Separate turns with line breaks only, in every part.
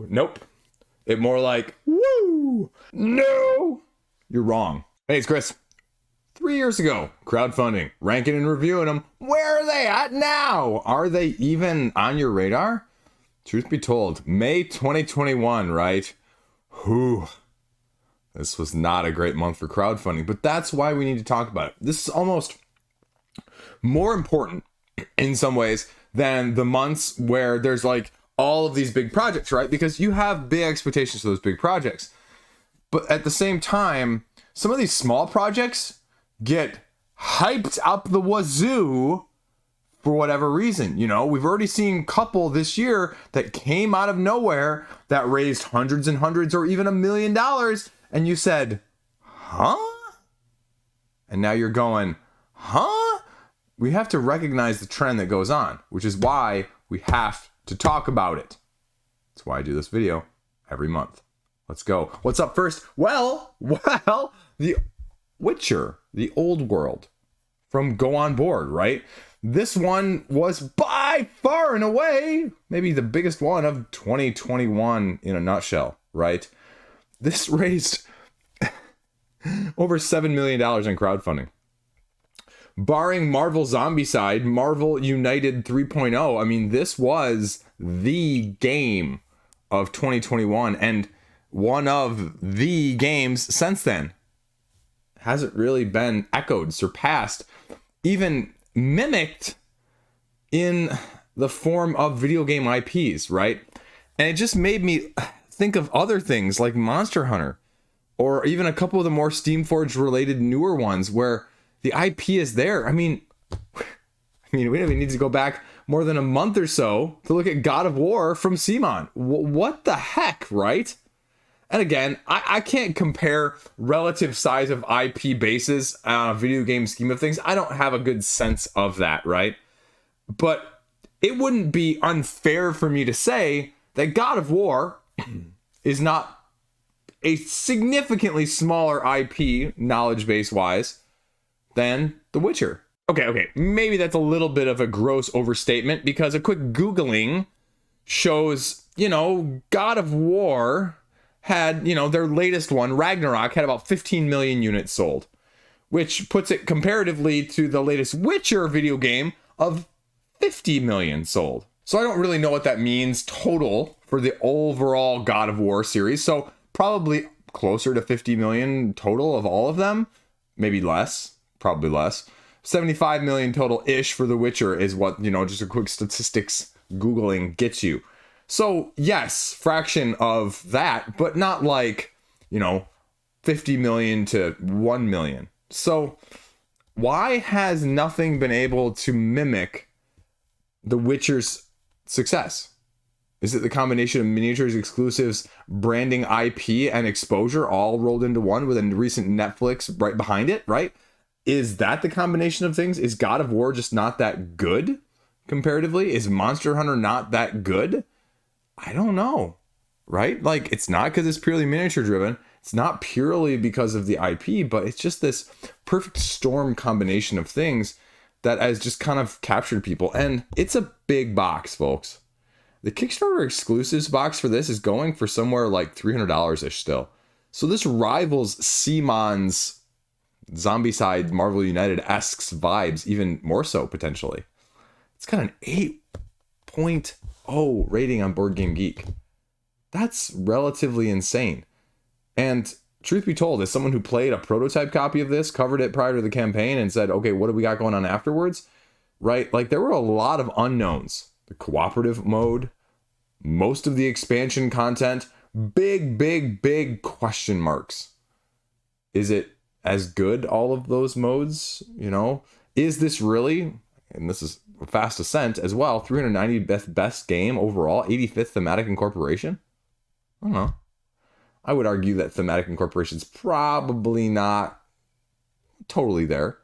Nope. It more like, woo! No! You're wrong. Hey, it's Chris. 3 years ago, crowdfunding, ranking and reviewing them. Where are they at now? Are they even on your radar? Truth be told, May 2021, right? Whew. This was not a great month for crowdfunding, but that's why we need to talk about it. This is almost more important in some ways than the months where there's like all of these big projects, right? Because you have big expectations for those big projects. But at the same time, some of these small projects get hyped up the wazoo for whatever reason. You know, we've already seen a couple this year that came out of nowhere that raised hundreds and hundreds or even $1 million. And you said, huh? And now you're going, huh? We have to recognize the trend that goes on, which is why we have to talk about it. That's why I do this video every month. Let's go. What's up first? Well, The Witcher, the old world from Go On Board, right? This one was by far and away maybe the biggest one of 2021 in a nutshell, right? This raised over $7 million in crowdfunding. Barring Marvel Zombicide, Marvel United 3.0, I mean, this was the game of 2021 and one of the games since then. Hasn't really been echoed, surpassed, even mimicked in the form of video game IPs, right? And it just made me think of other things like Monster Hunter, or even a couple of the more Steamforged related newer ones where the IP is there. I mean, we don't even need to go back more than a month or so to look at God of War from Simon. What the heck, right? And again, I can't compare relative size of IP bases on a video game scheme of things. I don't have a good sense of that, right? But it wouldn't be unfair for me to say that God of War is not a significantly smaller IP, knowledge base wise, than The Witcher. Okay, maybe that's a little bit of a gross overstatement because a quick Googling shows, God of War had, their latest one, Ragnarok, had about 15 million units sold, which puts it comparatively to the latest Witcher video game of 50 million sold. So I don't really know what that means total for the overall God of War series. So probably closer to 50 million total of all of them, maybe less, probably less. 75 million total-ish for The Witcher is what, just a quick statistics Googling gets you. So, yes, fraction of that, but not like, 50 million to 1 million. So, why has nothing been able to mimic The Witcher's success? Is it the combination of miniatures, exclusives, branding, IP, and exposure all rolled into one with a recent Netflix right behind it, right? Is that the combination of things? Is God of War just not that good comparatively? Is Monster Hunter not that good? I don't know, right? Like, it's not because it's purely miniature driven. It's not purely because of the IP, but it's just this perfect storm combination of things that has just kind of captured people. And it's a big box, folks. The Kickstarter exclusives box for this is going for somewhere like $300-ish still. So this rivals Simon's Zombicide Marvel United-esque vibes even more so, potentially. It's got an 8.0 rating on Board Game Geek. That's relatively insane. And truth be told, as someone who played a prototype copy of this, covered it prior to the campaign, and said, okay, what do we got going on afterwards? Right? Like, there were a lot of unknowns. The cooperative mode, most of the expansion content, big question marks. Is it as good, all of those modes? Is this really, and this is a fast ascent as well, 390th best game overall, 85th thematic incorporation? I don't know. I would argue that thematic incorporation's probably not totally there.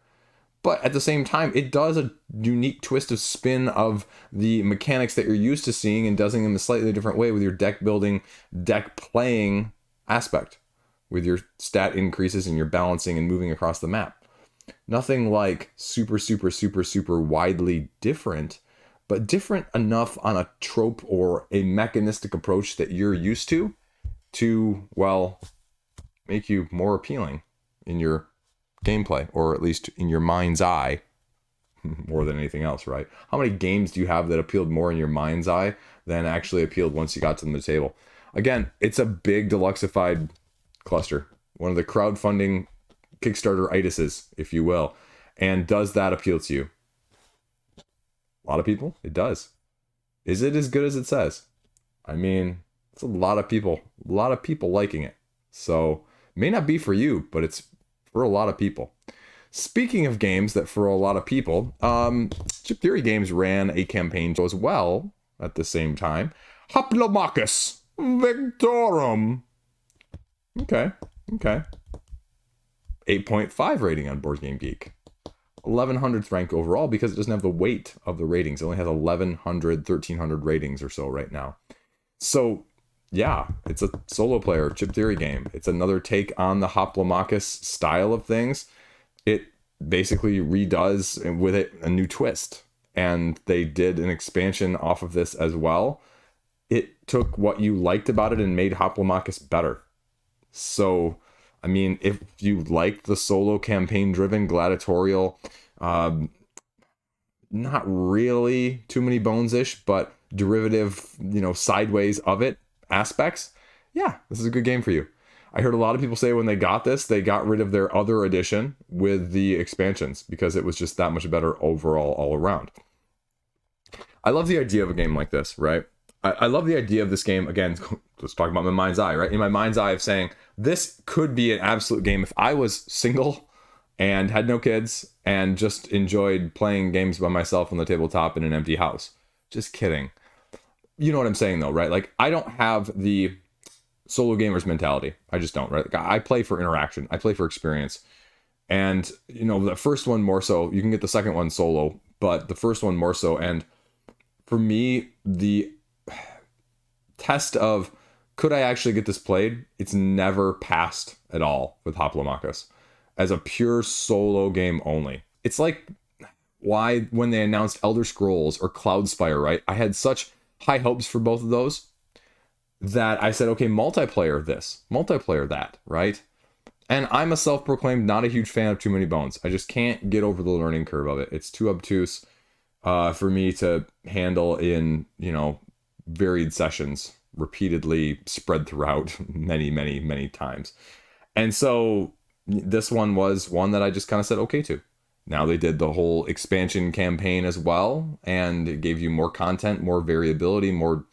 But at the same time, it does a unique twist of spin of the mechanics that you're used to seeing and does them in a slightly different way with your deck building, deck playing aspect, with your stat increases and your balancing and moving across the map. Nothing like super widely different, but different enough on a trope or a mechanistic approach that you're used to, well, make you more appealing in your gameplay, or at least in your mind's eye, more than anything else, right? How many games do you have that appealed more in your mind's eye than actually appealed once you got to the table? Again, it's a big Deluxeified cluster, one of the crowdfunding Kickstarter itises, if you will. And does that appeal to you? A lot of people, it does. Is it as good as it says? I mean, it's a lot of people liking it. So, it may not be for you, but it's for a lot of people. Speaking of games that for a lot of people, Chip Theory Games ran a campaign as well at the same time. Hoplomachus Victorum. Okay. 8.5 rating on Board Game Geek. 1100th rank overall because it doesn't have the weight of the ratings. It only has 1300 ratings or so right now. So, yeah, it's a solo player Chip Theory game. It's another take on the Hoplomachus style of things. It basically redoes with it a new twist. And they did an expansion off of this as well. It took what you liked about it and made Hoplomachus better. So, I mean, if you liked the solo campaign-driven gladiatorial, not really too many bones-ish, but derivative, sideways of it aspects, yeah, this is a good game for you. I heard a lot of people say when they got this, they got rid of their other edition with the expansions because it was just that much better overall all around. I love the idea of a game like this, right? I love the idea of this game, again, let's talk about my mind's eye, right? In my mind's eye of saying, this could be an absolute game if I was single and had no kids and just enjoyed playing games by myself on the tabletop in an empty house. Just kidding. You know what I'm saying though, right? Like, I don't have the solo gamer's mentality. I just don't, right? Like, I play for interaction. I play for experience. And, the first one more so, you can get the second one solo, but the first one more so. And for me, the test of could I actually get this played, it's never passed at all with Hoplomachus as a pure solo game only. It's like why when they announced Elder Scrolls or Cloudspire, right? I had such high hopes for both of those that I said, okay, multiplayer this, multiplayer that, right? And I'm a self-proclaimed not a huge fan of Too Many Bones. I just can't get over the learning curve of it. It's too obtuse for me to handle in, varied sessions, repeatedly spread throughout many times. And so this one was one that I just kind of said okay to. Now they did the whole expansion campaign as well, and it gave you more content, more variability, more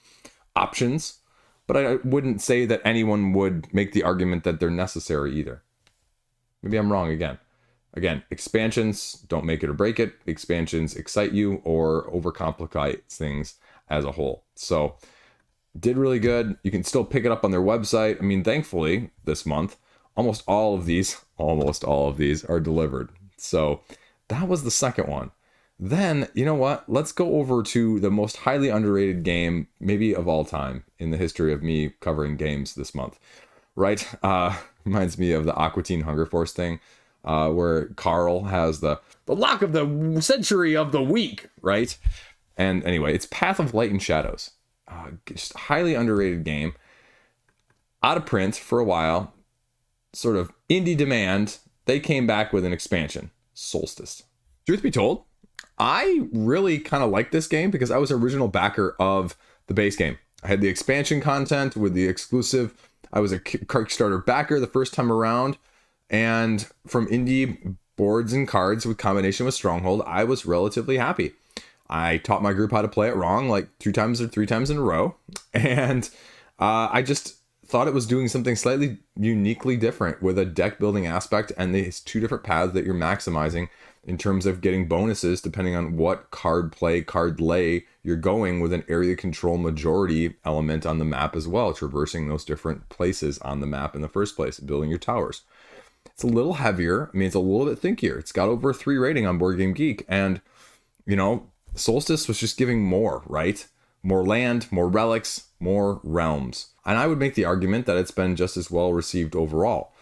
options. But I wouldn't say that anyone would make the argument that they're necessary either. Maybe I'm wrong again. Again, expansions don't make it or break it. Expansions excite you or overcomplicate things as a whole. So, did really good. You can still pick it up on their website. I mean, thankfully, this month, almost all of these are delivered. So, that was the second one. Then, you know what? Let's go over to the most highly underrated game, maybe of all time, in the history of me covering games this month. Right? Reminds me of the Aqua Teen Hunger Force thing, where Carl has the lock of the century of the week, right? And anyway, it's Path of Light and Shadows. Just a highly underrated game. Out of print for a while. Sort of indie demand. They came back with an expansion, Solstice. Truth be told, I really kind of like this game because I was an original backer of the base game. I had the expansion content with the exclusive. I was a Kickstarter backer the first time around. And from indie boards and cards with combination with Stronghold, I was relatively happy. I taught my group how to play it wrong like 2 times or 3 times in a row. And I just thought it was doing something slightly uniquely different with a deck building aspect and these 2 different paths that you're maximizing in terms of getting bonuses depending on what card play, card lay you're going, with an area control majority element on the map as well, traversing those different places on the map in the first place, building your towers. It's a little heavier. I mean, it's a little bit thinkier. It's got over a 3 rating on Board Game Geek. And, Solstice was just giving more, right? More land, more relics, more realms. And I would make the argument that it's been just as well received overall.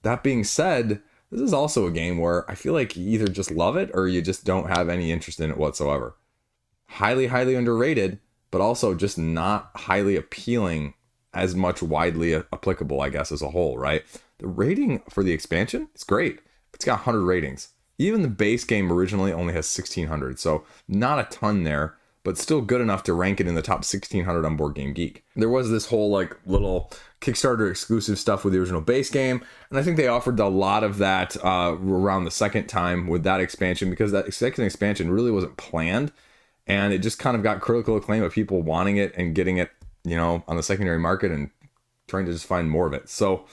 That being said, this is also a game where I feel like you either just love it or you just don't have any interest in it whatsoever. highly, highly underrated, but also just not highly appealing as much widely applicable, I guess, as a whole, right? The rating for the expansion is great. It's got 100 ratings. Even the base game originally only has 1,600, so not a ton there, but still good enough to rank it in the top 1,600 on Board Game Geek. There was this whole like little Kickstarter exclusive stuff with the original base game, and I think they offered a lot of that around the second time with that expansion, because that second expansion really wasn't planned, and it just kind of got critical acclaim of people wanting it and getting it, you know, on the secondary market and trying to just find more of it. So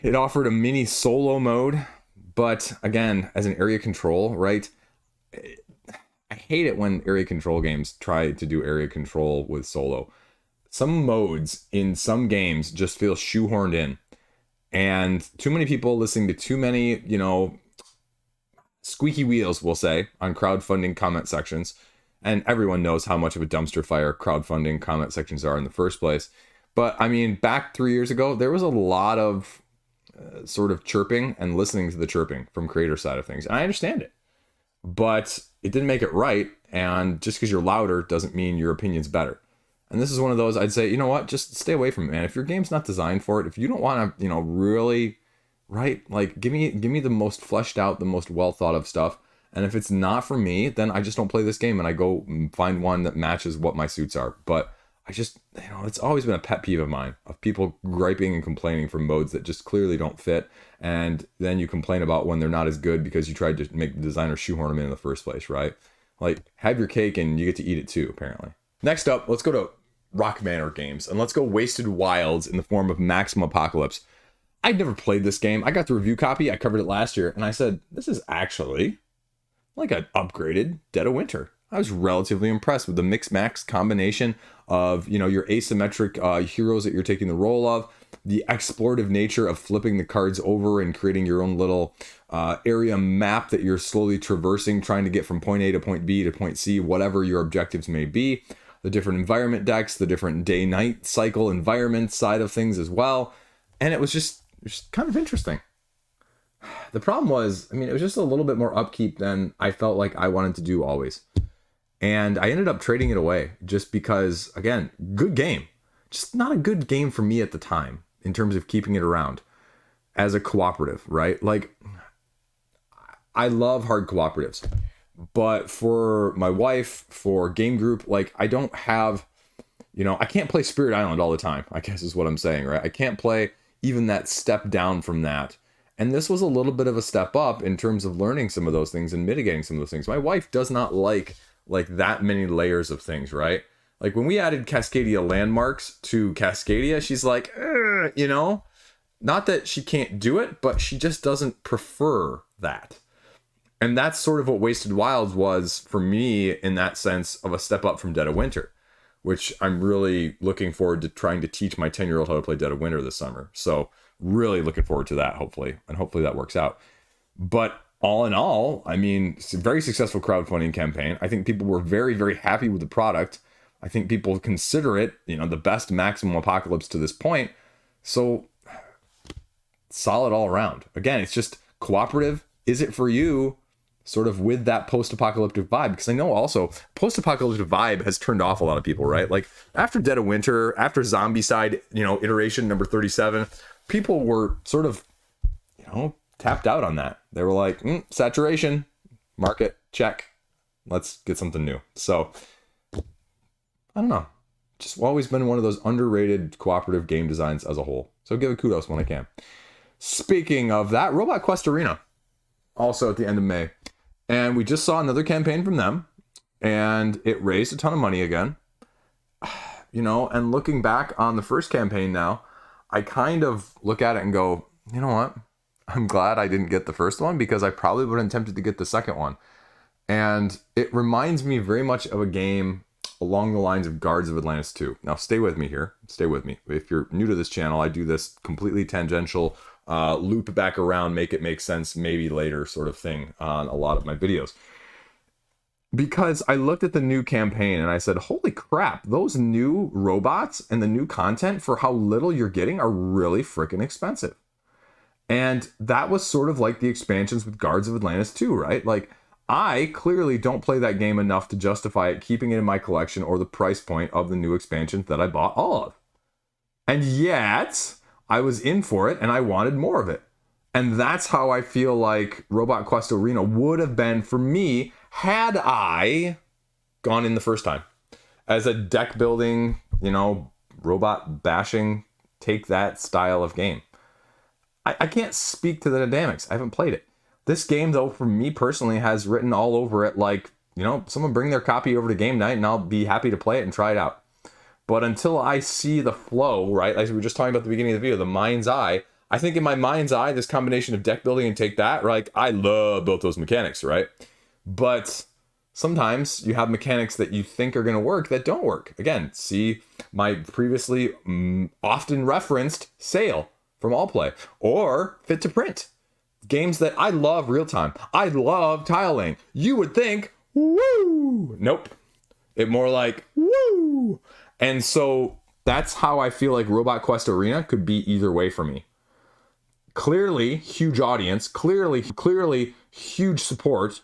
it offered a mini solo mode, but again, as an area control, right? I hate it when area control games try to do area control with solo. Some modes in some games just feel shoehorned in, and too many people listening to too many, you know, squeaky wheels, we'll say, on crowdfunding comment sections. And everyone knows how much of a dumpster fire crowdfunding comment sections are in the first place. But I mean, back 3 years ago, there was a lot of sort of chirping and listening to the chirping from creator side of things. And I understand it, but it didn't make it right. And just because you're louder doesn't mean your opinion's better. And this is one of those, I'd say, you know what, just stay away from it, man. If your game's not designed for it, if you don't want to, you know, really, right, like give me the most fleshed out, the most well thought of stuff. And if it's not for me, then I just don't play this game and I go find one that matches what my suits are. But I just, you know, it's always been a pet peeve of mine, of people griping and complaining for modes that just clearly don't fit. And then you complain about when they're not as good because you tried to make the designer shoehorn them in the first place, right? Like, have your cake and you get to eat it too, apparently. Next up, let's go to Rock Manor games, and let's go Wasted Wilds in the form of Maximum Apocalypse. I'd never played this game. I got the review copy. I covered it last year, and I said, this is actually like an upgraded Dead of Winter. I was relatively impressed with the mix-max combination of, you know, your asymmetric heroes that you're taking the role of, the explorative nature of flipping the cards over and creating your own little area map that you're slowly traversing, trying to get from point A to point B to point C, whatever your objectives may be, the different environment decks, the different day-night cycle environment side of things as well. And it was just kind of interesting. The problem was, I mean, it was just a little bit more upkeep than I felt like I wanted to do always. And I ended up trading it away just because, again, good game. Just not a good game for me at the time in terms of keeping it around as a cooperative, right? Like, I love hard cooperatives. But for my wife, for game group, like, I don't have, you know, I can't play Spirit Island all the time, I guess is what I'm saying, right? I can't play even that step down from that. And this was a little bit of a step up in terms of learning some of those things and mitigating some of those things. My wife does not like that many layers of things, right? Like when we added Cascadia landmarks to Cascadia, she's like, you know, not that she can't do it, but she just doesn't prefer that. And that's sort of what Wasted Wilds was for me in that sense of a step up from Dead of Winter, which I'm really looking forward to trying to teach my 10-year-old how to play Dead of Winter this summer. So really looking forward to that, hopefully. And hopefully that works out. But all in all, I mean, it's a very successful crowdfunding campaign. I think people were very, very happy with the product. I think people consider it, you know, the best Maximum Apocalypse to this point. So solid all around. Again, it's just cooperative. Is it for you? Sort of with that post-apocalyptic vibe, because I know also post-apocalyptic vibe has turned off a lot of people, right? Like after Dead of Winter, after Zombicide, you know, iteration number 37, people were sort of, you know, tapped out on that. They were like, saturation, market, check. Let's get something new. So I don't know. Just always been one of those underrated cooperative game designs as a whole. So give it kudos when I can. Speaking of that, Robot Quest Arena, also at the end of May. And we just saw another campaign from them, and it raised a ton of money again. You know, and looking back on the first campaign now, I kind of look at it and go, you know what? I'm glad I didn't get the first one, because I probably would have been tempted to get the second one. And it reminds me very much of a game along the lines of Guards of Atlantis 2. Now, stay with me here. Stay with me. If you're new to this channel, I do this completely tangential, loop back around, make it make sense maybe later sort of thing on a lot of my videos. Because I looked at the new campaign and I said, holy crap, those new robots and the new content for how little you're getting are really freaking expensive. And that was sort of like the expansions with Guards of Atlantis 2, right? Like, I clearly don't play that game enough to justify it keeping it in my collection or the price point of the new expansion that I bought all of. And yet, I was in for it and I wanted more of it. And that's how I feel like Robot Quest Arena would have been for me had I gone in the first time. As a deck building, robot bashing, take that style of game. I can't speak to the dynamics. I haven't played it. This game, though, for me personally, has written all over it like, someone bring their copy over to game night and I'll be happy to play it and try it out. But until I see the flow, right, like we were just talking about at the beginning of the video, the mind's eye, I think in my mind's eye, this combination of deck building and take that, like, I love both those mechanics, right? But sometimes you have mechanics that you think are going to work that don't work. Again, see my previously often referenced Sail from Allplay or Fit to Print. Games that I love real time. I love tile laying. You would think, woo! Nope. It more like, woo! And so that's how I feel like Robot Quest Arena could be either way for me. Clearly, huge audience. Clearly, huge support.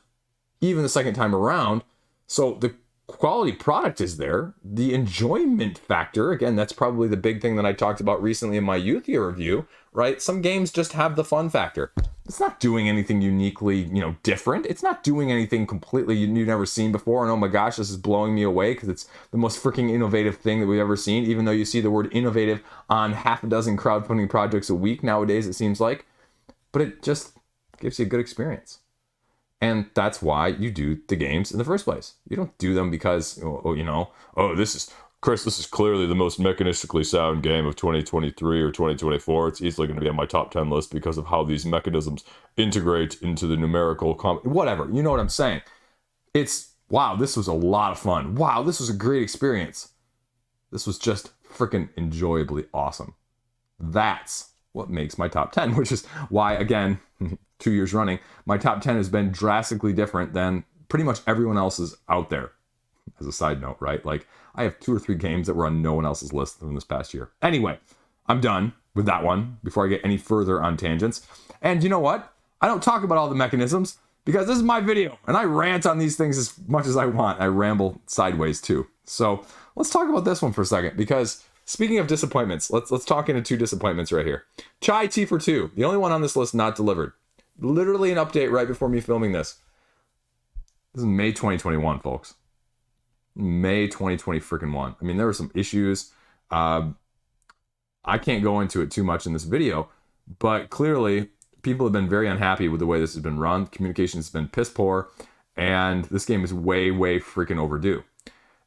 Even the second time around. So the quality product is there. The enjoyment factor, again, that's probably the big thing that I talked about recently in my youth year review, right? Some games just have the fun factor. It's not doing anything uniquely, different. It's not doing anything completely you've never seen before. And oh my gosh, this is blowing me away because it's the most freaking innovative thing that we've ever seen, even though you see the word innovative on half a dozen crowdfunding projects a week nowadays, it seems like. But it just gives you a good experience. And that's why you do the games in the first place. You don't do them because, this is clearly the most mechanistically sound game of 2023 or 2024. It's easily going to be on my top 10 list because of how these mechanisms integrate into the numerical, whatever. You know what I'm saying? It's, wow, this was a lot of fun. Wow, this was a great experience. This was just freaking enjoyably awesome. That's what makes my top 10, which is why, again, 2 years running, my top 10 has been drastically different than pretty much everyone else's out there. As a side note, right? Like, I have 2 or 3 games that were on no one else's list from this past year. Anyway, I'm done with that one before I get any further on tangents. And you know what? I don't talk about all the mechanisms because this is my video and I rant on these things as much as I want. I ramble sideways too. So let's talk about this one for a second because speaking of disappointments, let's talk into 2 disappointments right here. Chai Tea for 2, the only one on this list not delivered. Literally an update right before me filming this. This is May 2021, folks. May 2020 freaking one. I mean, there were some issues. I can't go into it too much in this video, but clearly people have been very unhappy with the way this has been run. Communication has been piss poor, and this game is way, way freaking overdue.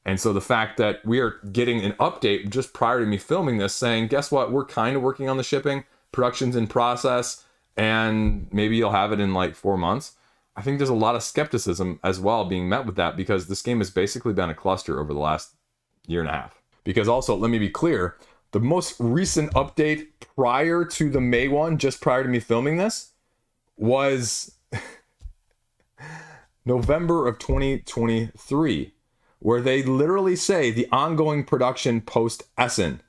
And so the fact that we are getting an update just prior to me filming this saying, guess what? We're kind of working on the shipping. Production's in process, and maybe you'll have it in like 4 months. I think there's a lot of skepticism as well being met with that because this game has basically been a cluster over the last year and a half. Because also, let me be clear, the most recent update prior to the May one, just prior to me filming this, was November of 2023, where they literally say the ongoing production post-Essen.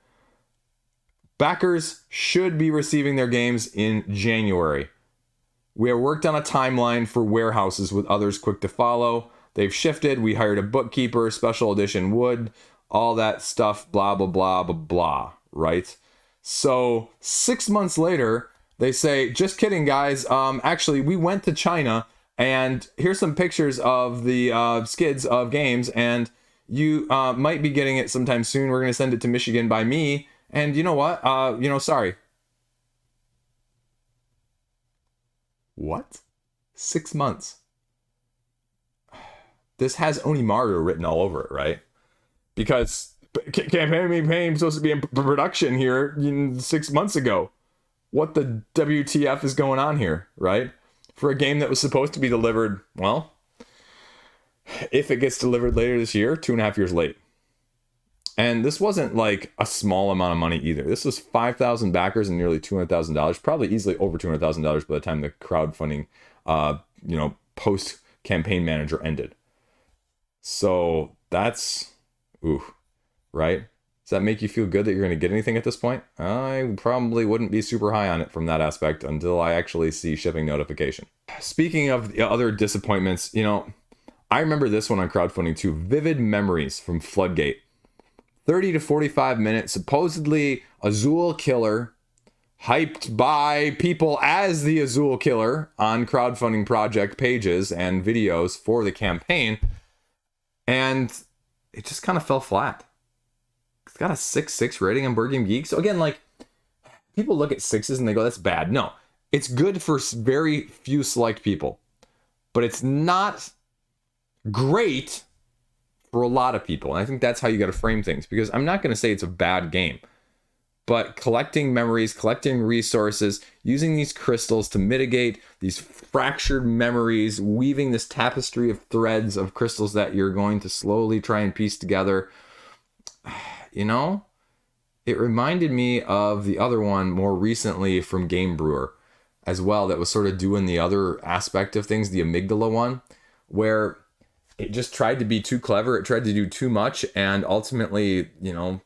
Backers should be receiving their games in January. We have worked on a timeline for warehouses with others quick to follow. They've shifted. We hired a bookkeeper, special edition wood, all that stuff, blah, blah, blah, blah, blah, right? So 6 months later, they say, just kidding, guys. Actually, we went to China, and here's some pictures of the skids of games, and you might be getting it sometime soon. We're going to send it to Michigan by me, and you know what? Sorry. What? 6 months. This has Onimaru written all over it, right? Because campaign supposed to be in production here 6 months ago. What the WTF is going on here, right? For a game that was supposed to be delivered, well, if it gets delivered later this year, 2.5 years late. And this wasn't like a small amount of money either. This was 5,000 backers and nearly $200,000, probably easily over $200,000 by the time the crowdfunding, post-campaign manager ended. So that's, right? that make you feel good that you're going to get anything at this point? I probably wouldn't be super high on it from that aspect until I actually see shipping notification. Speaking of the other disappointments, you know, I remember this one on crowdfunding too. Vivid memories from Floodgate. 30 to 45 minutes, supposedly Azul killer, hyped by people as the Azul killer on crowdfunding project pages and videos for the campaign. And it just kind of fell flat. It's got a 6.6 rating on Board Game Geek. So again, like, people look at 6s and they go, that's bad. No, it's good for very few select people, but it's not great for a lot of people. And I think that's how you got to frame things, because I'm not going to say it's a bad game, but collecting memories, collecting resources, using these crystals to mitigate these fractured memories, weaving this tapestry of threads of crystals that you're going to slowly try and piece together. You know, it reminded me of the other one more recently from Game Brewer as well, that was sort of doing the other aspect of things, the amygdala one, where it just tried to be too clever. It tried to do too much. And ultimately, you know,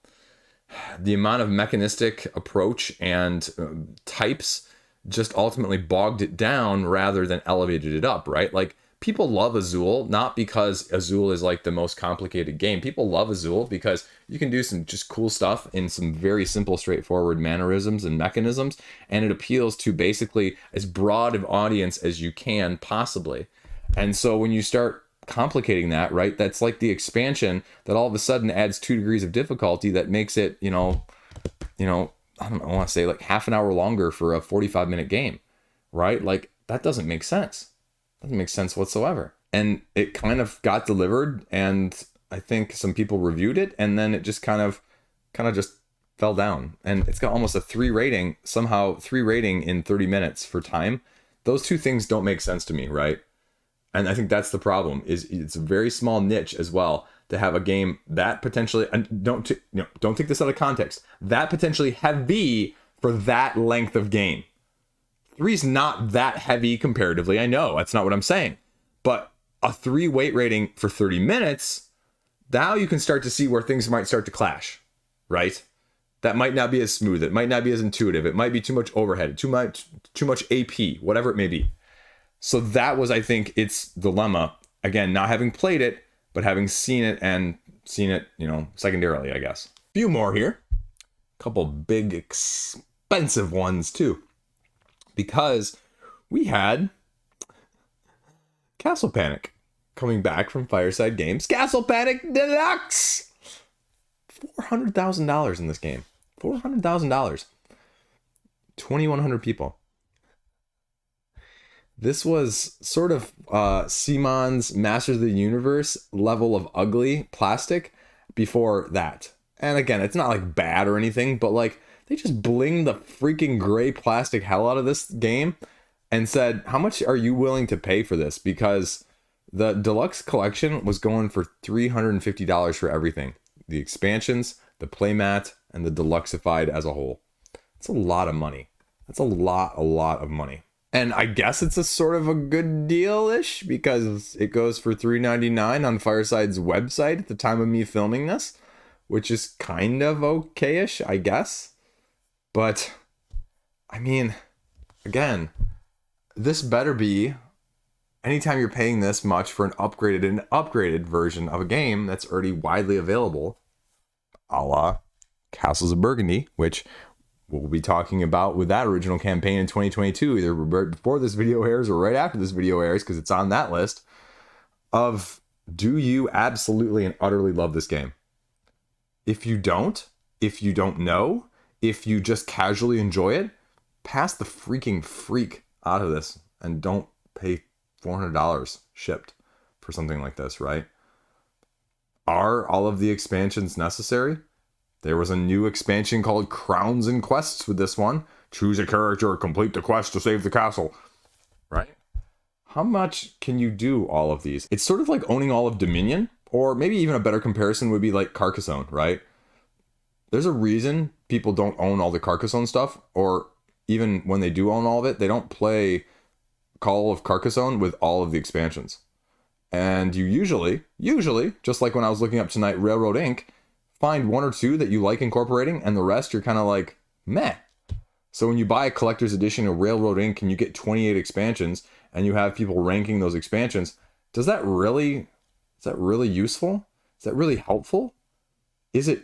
the amount of mechanistic approach and types just ultimately bogged it down rather than elevated it up, right? Like, people love Azul, not because Azul is like the most complicated game. People love Azul because you can do some just cool stuff in some very simple, straightforward mannerisms and mechanisms, and it appeals to basically as broad of audience as you can possibly. And so when you start complicating that, right, that's like the expansion that all of a sudden adds 2 degrees of difficulty that makes it, you know, I don't know, I want to say like half an hour longer for a 45-minute game, right? Like, that doesn't make sense. Doesn't make sense whatsoever. And it kind of got delivered, and I think some people reviewed it, and then it just kind of just fell down. And it's got almost a 3 rating, somehow 3 rating in 30 minutes for time. Those two things don't make sense to me, right? And I think that's the problem, is it's a very small niche as well to have a game that potentially, and don't take this out of context, that potentially heavy for that length of game. 3's not that heavy comparatively. I know that's not what I'm saying, but a 3 weight rating for 30 minutes, now you can start to see where things might start to clash, right? That might not be as smooth. It might not be as intuitive. It might be too much overhead, too much AP, whatever it may be. So that was, I think, its dilemma. Again, not having played it, but having seen it, you know, secondarily, I guess. A few more here. A couple big, expensive ones, too. Because we had Castle Panic coming back from Fireside Games. Castle Panic Deluxe! $400,000 in this game. $400,000. 2,100 people. This was sort of Simon's Masters of the Universe level of ugly plastic before that. And again, it's not like bad or anything, but like they just blinged the freaking gray plastic hell out of this game and said, how much are you willing to pay for this? Because the deluxe collection was going for $350 for everything. The expansions, the playmat, and the deluxeified as a whole. That's a lot of money. That's a lot of money. And I guess it's a sort of a good deal-ish because it goes for $3.99 on Fireside's website at the time of me filming this, which is kind of okay-ish, I guess. But, I mean, again, this better be, anytime you're paying this much for an upgraded version of a game that's already widely available, a la Castles of Burgundy, which we'll be talking about with that original campaign in 2022, either right before this video airs or right after this video airs, because it's on that list of, do you absolutely and utterly love this game? If you don't know, if you just casually enjoy it, pass the freaking freak out of this and don't pay $400 shipped for something like this, right? Are all of the expansions necessary? There was a new expansion called Crowns and Quests with this one. Choose a character, complete the quest to save the castle. Right? How much can you do all of these? It's sort of like owning all of Dominion, or maybe even a better comparison would be like Carcassonne, right? There's a reason people don't own all the Carcassonne stuff, or even when they do own all of it, they don't play Call of Carcassonne with all of the expansions. And you usually, just like when I was looking up tonight, Railroad Inc., find one or two that you like incorporating, and the rest you're kind of like, meh. So when you buy a collector's edition of Railroad Inc. and you get 28 expansions, and you have people ranking those expansions, is that really useful? Is that really helpful? Is it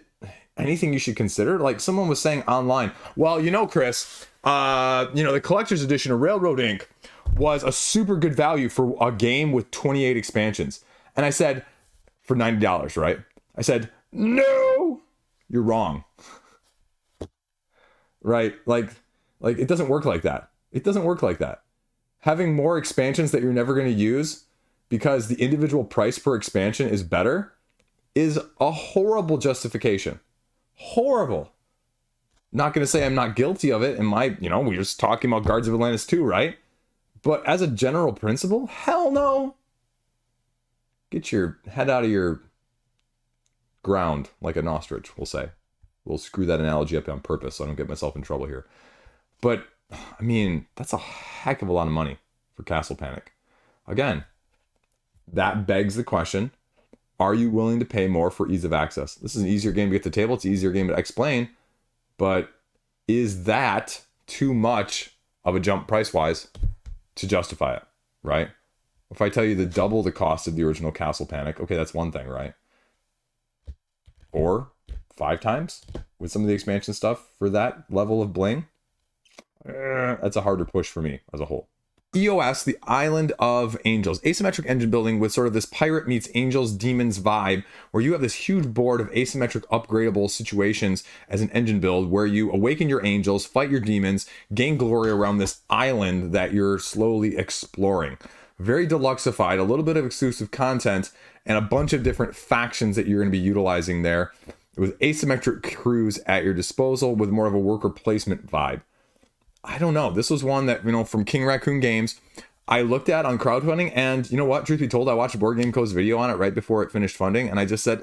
anything you should consider? Like someone was saying online, well, Chris, the collector's edition of Railroad Inc. was a super good value for a game with 28 expansions. And I said, for $90, right? I said, no, you're wrong. Right? Like it doesn't work like that. It doesn't work like that. Having more expansions that you're never going to use because the individual price per expansion is better is a horrible justification. Horrible. Not going to say I'm not guilty of it. And we were just talking about Guards of Atlantis 2, right? But as a general principle, hell no. Get your head out of your ground like an ostrich, we'll say. We'll screw that analogy up on purpose so I don't get myself in trouble here. But, that's a heck of a lot of money for Castle Panic. Again, that begs the question, are you willing to pay more for ease of access? This is an easier game to get to the table. It's an easier game to explain. But is that too much of a jump price-wise to justify it, right? If I tell you double the cost of the original Castle Panic, okay, that's one thing, right? Or 5 times with some of the expansion stuff for that level of bling? That's a harder push for me as a whole. EOS, the Island of Angels. Asymmetric engine building with sort of this pirate meets angels demons vibe, where you have this huge board of asymmetric upgradable situations as an engine build where you awaken your angels, fight your demons, gain glory around this island that you're slowly exploring. Very deluxeified, a little bit of exclusive content, and a bunch of different factions that you're going to be utilizing there with asymmetric crews at your disposal with more of a worker placement vibe. I don't know. This was one that, from King Raccoon Games, I looked at on crowdfunding, and you know what? Truth be told, I watched Board Game Co's video on it right before it finished funding, and I just said,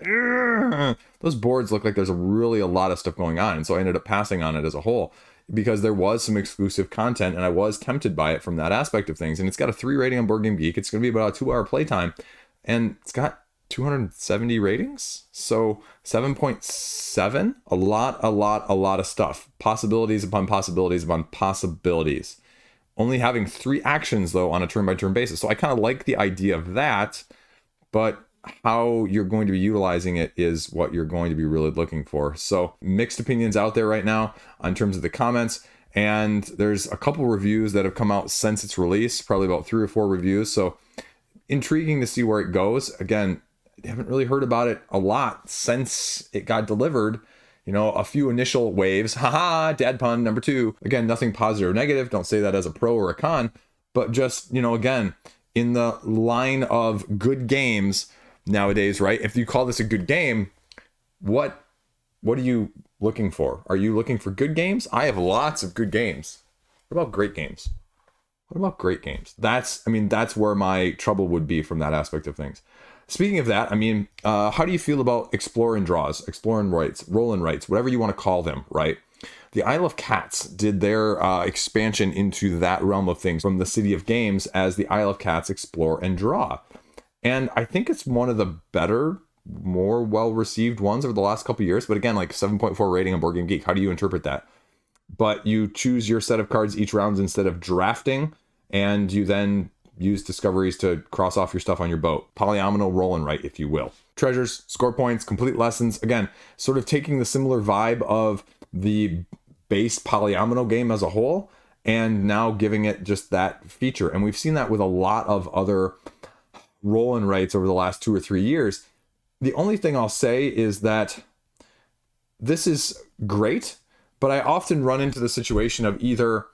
those boards look like there's really a lot of stuff going on, and so I ended up passing on it as a whole because there was some exclusive content, and I was tempted by it from that aspect of things. And it's got a 3 rating on Board Game Geek. It's going to be about a 2-hour playtime, and it's got 270 ratings, so 7.7. A lot of stuff. Possibilities upon possibilities upon possibilities. Only having 3 actions though on a turn-by-turn basis. So I kind of like the idea of that, but how you're going to be utilizing it is what you're going to be really looking for. So mixed opinions out there right now in terms of the comments, and there's a couple reviews that have come out since its release, probably about 3 or 4 reviews. So intriguing to see where it goes. Again, I haven't really heard about it a lot since it got delivered. A few initial waves. Haha, dad pun number 2. Again, nothing positive or negative. Don't say that as a pro or a con. But just, again, in the line of good games nowadays, right? If you call this a good game, what are you looking for? Are you looking for good games? I have lots of good games. What about great games? That's where my trouble would be from that aspect of things. Speaking of that, how do you feel about exploring draws, exploring rights, rolling rights, whatever you want to call them, right? The Isle of Cats did their expansion into that realm of things from the City of Games as the Isle of Cats Explore and Draw. And I think it's one of the better, more well-received ones over the last couple of years. But again, like 7.4 rating on Board Game Geek. How do you interpret that? But you choose your set of cards each round instead of drafting, and you then use discoveries to cross off your stuff on your boat. Polyomino roll and write, if you will. Treasures, score points, complete lessons. Again, sort of taking the similar vibe of the base polyomino game as a whole, and now giving it just that feature. And we've seen that with a lot of other roll and writes over the last 2 or 3 years. The only thing I'll say is that this is great, but I often run into the situation of either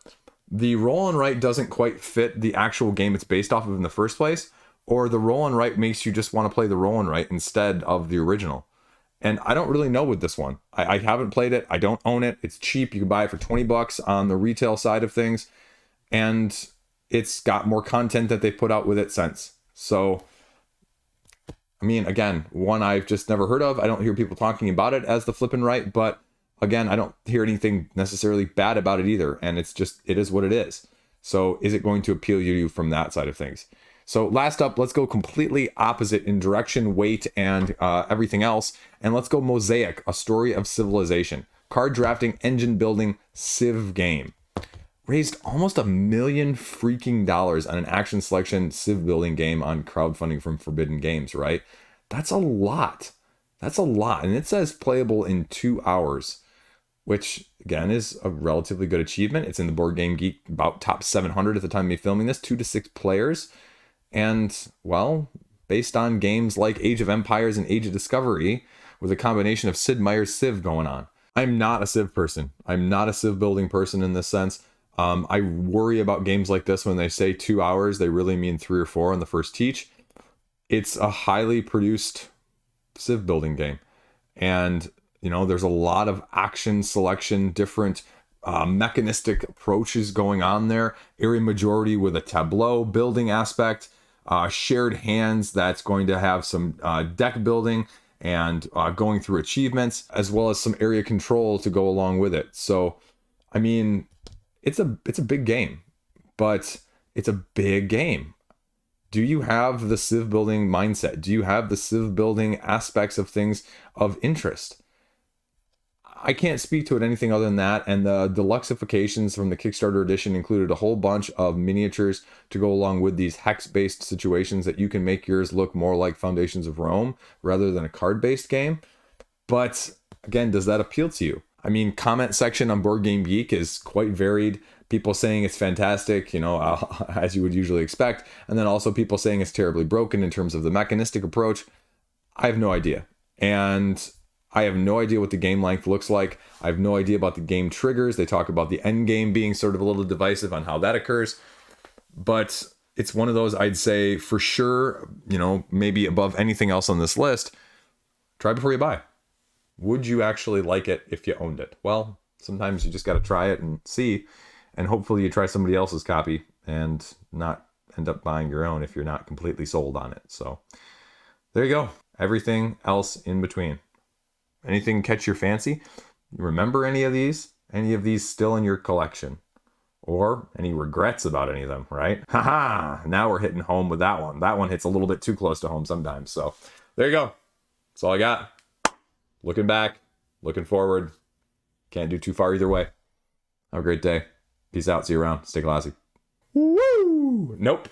the roll and write doesn't quite fit the actual game it's based off of in the first place, or the roll and write makes you just want to play the roll and write instead of the original. And I don't really know with this one. I haven't played it. I don't own it. It's cheap. You can buy it for $20 on the retail side of things. And it's got more content that they've put out with it since. So, again, one I've just never heard of. I don't hear people talking about it as the flip and write, but again, I don't hear anything necessarily bad about it either. And it is what it is. So is it going to appeal to you from that side of things? So last up, let's go completely opposite in direction, weight, and everything else. And let's go Mosaic, A Story of Civilization. Card drafting, engine building, Civ game. Raised almost $1 million freaking dollars on an action selection Civ building game on crowdfunding from Forbidden Games, right? That's a lot. That's a lot. And it says playable in 2 hours, which again is a relatively good achievement. It's in the Board Game Geek about top 700 at the time of me filming this, 2 to 6 players. And well, based on games like Age of Empires and Age of Discovery, with a combination of Sid Meier's Civ going on. I'm not a Civ person. I'm not a Civ building person in this sense. I worry about games like this when they say 2 hours, they really mean 3 or 4 on the first teach. It's a highly produced Civ building game. And, you know, there's a lot of action selection, different mechanistic approaches going on there. Area majority with a tableau building aspect, shared hands that's going to have some deck building and going through achievements, as well as some area control to go along with it. So, I mean, it's a big game, but it's a big game. Do you have the Civ building mindset? Do you have the Civ building aspects of things of interest? I can't speak to it anything other than that. And the deluxeifications from the Kickstarter edition included a whole bunch of miniatures to go along with these hex-based situations that you can make yours look more like Foundations of Rome rather than a card-based game. But again, does that appeal to you? I mean, comment section on Board Game Geek is quite varied. People saying it's fantastic, you know, as you would usually expect. And then also people saying it's terribly broken in terms of the mechanistic approach. I have no idea. And I have no idea what the game length looks like. I have no idea about the game triggers. They talk about the end game being sort of a little divisive on how that occurs. But it's one of those, I'd say for sure, you know, maybe above anything else on this list, try before you buy. Would you actually like it if you owned it? Well, sometimes you just got to try it and see. And hopefully you try somebody else's copy and not end up buying your own if you're not completely sold on it. So there you go. Everything else in between. Anything catch your fancy? Remember any of these? Any of these still in your collection? Or any regrets about any of them, right? Haha, now we're hitting home with that one. That one hits a little bit too close to home sometimes. So there you go. That's all I got. Looking back, looking forward. Can't do too far either way. Have a great day. Peace out. See you around. Stay classy. Woo! Nope.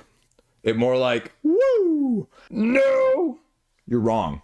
It more like, woo! No! You're wrong.